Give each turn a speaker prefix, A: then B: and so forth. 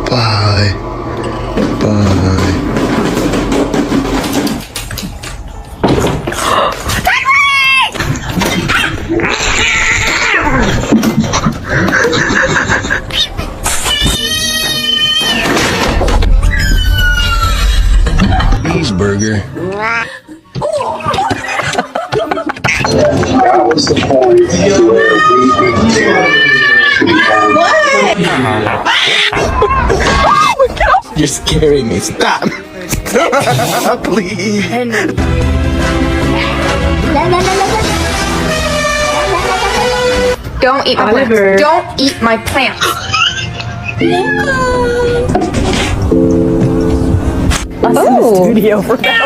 A: Bye. Bye. Cheeseburger.
B: That was the point.
A: You're scaring me. Stop. Stop, please.
C: Don't eat my plants. Don't eat my plants.
D: Oh. Studio for that.